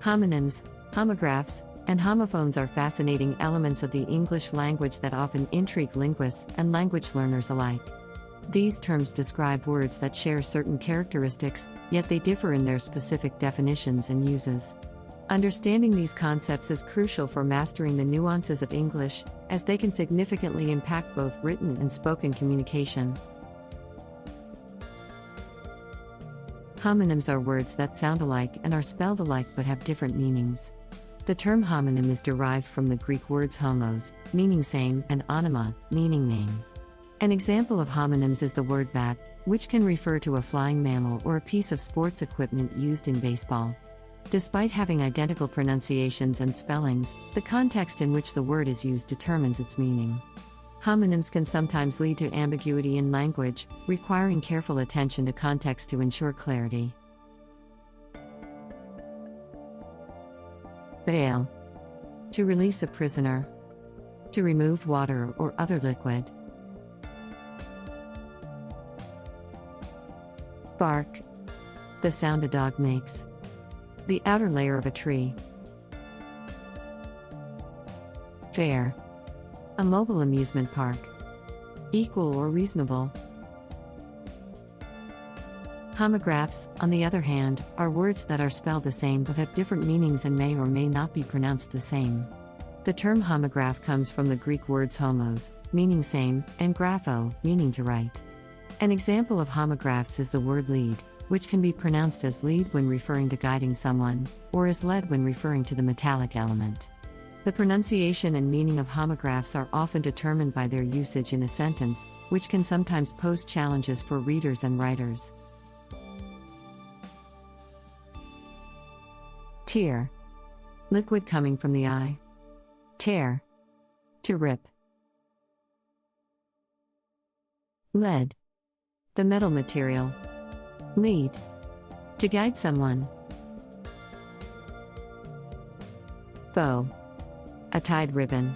Homonyms, homographs, and homophones are fascinating elements of the English language that often intrigue linguists and language learners alike. These terms describe words that share certain characteristics, yet they differ in their specific definitions and uses. Understanding these concepts is crucial for mastering the nuances of English, as they can significantly impact both written and spoken communication. Homonyms are words that sound alike and are spelled alike but have different meanings. The term homonym is derived from the Greek words homos, meaning same, and onyma, meaning name. An example of homonyms is the word bat, which can refer to a flying mammal or a piece of sports equipment used in baseball. Despite having identical pronunciations and spellings, the context in which the word is used determines its meaning. Homonyms can sometimes lead to ambiguity in language, requiring careful attention to context to ensure clarity. Bail. To release a prisoner. To remove water or other liquid. Bark. The sound a dog makes. The outer layer of a tree. Fair. A mobile amusement park. Equal or reasonable. Homographs, on the other hand, are words that are spelled the same but have different meanings and may or may not be pronounced the same. The term homograph comes from the Greek words homos, meaning same, and grapho, meaning to write. An example of homographs is the word lead, which can be pronounced as lead when referring to guiding someone, or as led when referring to the metallic element. The pronunciation and meaning of homographs are often determined by their usage in a sentence, which can sometimes pose challenges for readers and writers. Tear. Liquid coming from the eye. Tear. To rip. Lead. The metal material. Lead. To guide someone. Bow. A tied ribbon.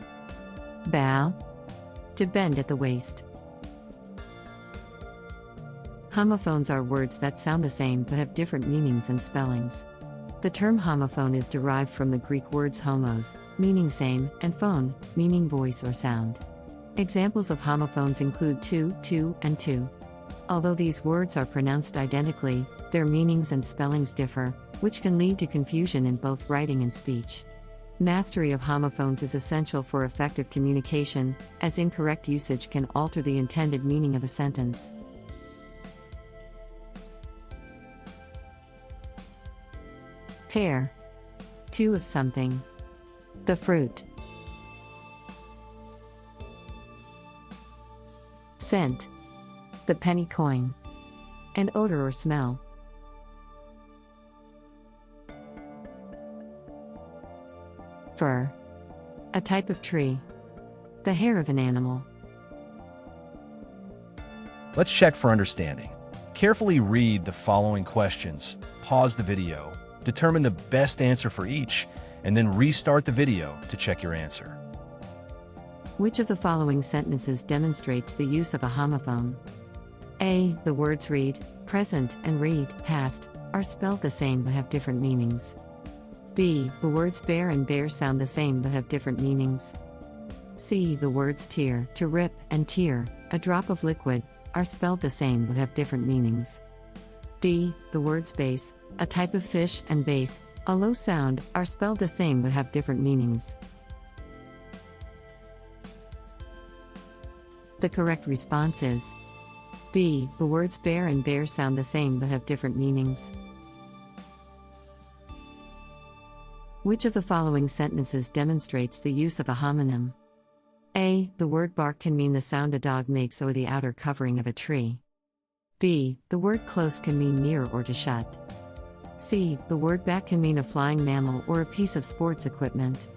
Bow. To bend at the waist. Homophones are words that sound the same but have different meanings and spellings. The term homophone is derived from the Greek words homos, meaning same, and phone, meaning voice or sound. Examples of homophones include to, and to. Although these words are pronounced identically, their meanings and spellings differ, which can lead to confusion in both writing and speech. Mastery of homophones is essential for effective communication, as incorrect usage can alter the intended meaning of a sentence. Pear. Two of something. The fruit. Scent. The penny coin. An odor or smell. Fur. A type of tree. The hair of an animal. Let's check for understanding. Carefully read the following questions, pause the video, determine the best answer for each, and then restart the video to check your answer. Which of the following sentences demonstrates the use of a homophone? A. The words read, present, and read, past, are spelled the same but have different meanings. B. The words bear and bear sound the same but have different meanings. C. The words tear, to rip, and tear, a drop of liquid, are spelled the same but have different meanings. D. The words bass, a type of fish, and bass, a low sound, are spelled the same but have different meanings. The correct response is B. The words bear and bear sound the same but have different meanings. Which of the following sentences demonstrates the use of a homonym? A. The word bark can mean the sound a dog makes or the outer covering of a tree. B. The word close can mean near or to shut. C. The word bat can mean a flying mammal or a piece of sports equipment.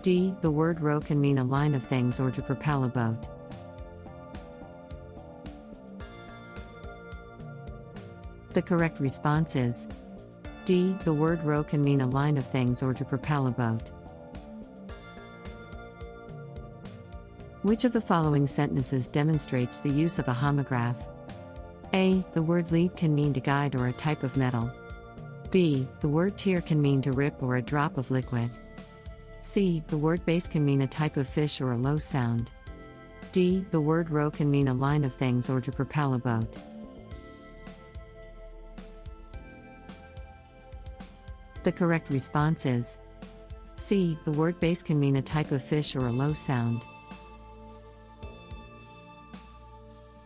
D. The word row can mean a line of things or to propel a boat. The correct response is D. The word row can mean a line of things or to propel a boat. Which of the following sentences demonstrates the use of a homograph? A. The word lead can mean to guide or a type of metal. B. The word tear can mean to rip or a drop of liquid. C. The word bass can mean a type of fish or a low sound. D. The word row can mean a line of things or to propel a boat. The correct response is C. The word bass can mean a type of fish or a low sound.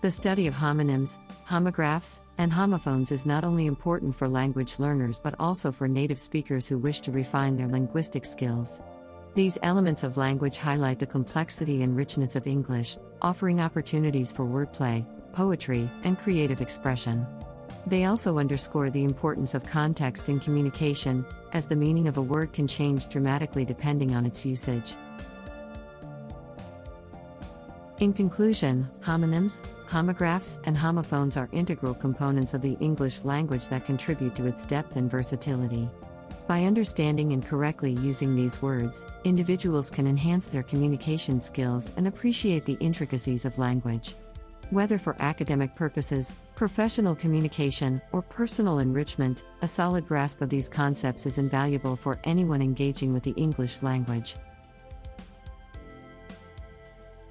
The study of homonyms, homographs, and homophones is not only important for language learners but also for native speakers who wish to refine their linguistic skills. These elements of language highlight the complexity and richness of English, offering opportunities for wordplay, poetry, and creative expression. They also underscore the importance of context in communication, as the meaning of a word can change dramatically depending on its usage. In conclusion, homonyms, homographs, and homophones are integral components of the English language that contribute to its depth and versatility. By understanding and correctly using these words, individuals can enhance their communication skills and appreciate the intricacies of language. Whether for academic purposes, professional communication, or personal enrichment, a solid grasp of these concepts is invaluable for anyone engaging with the English language.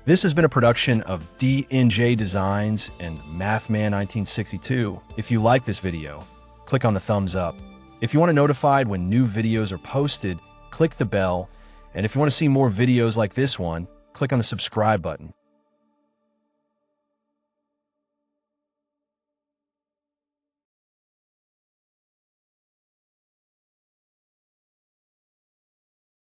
This has been a production of DNJDesigns and Mathman1962. If you like this video, click on the thumbs up. If you want to be notified when new videos are posted, click the bell. And if you want to see more videos like this one, click on the subscribe button.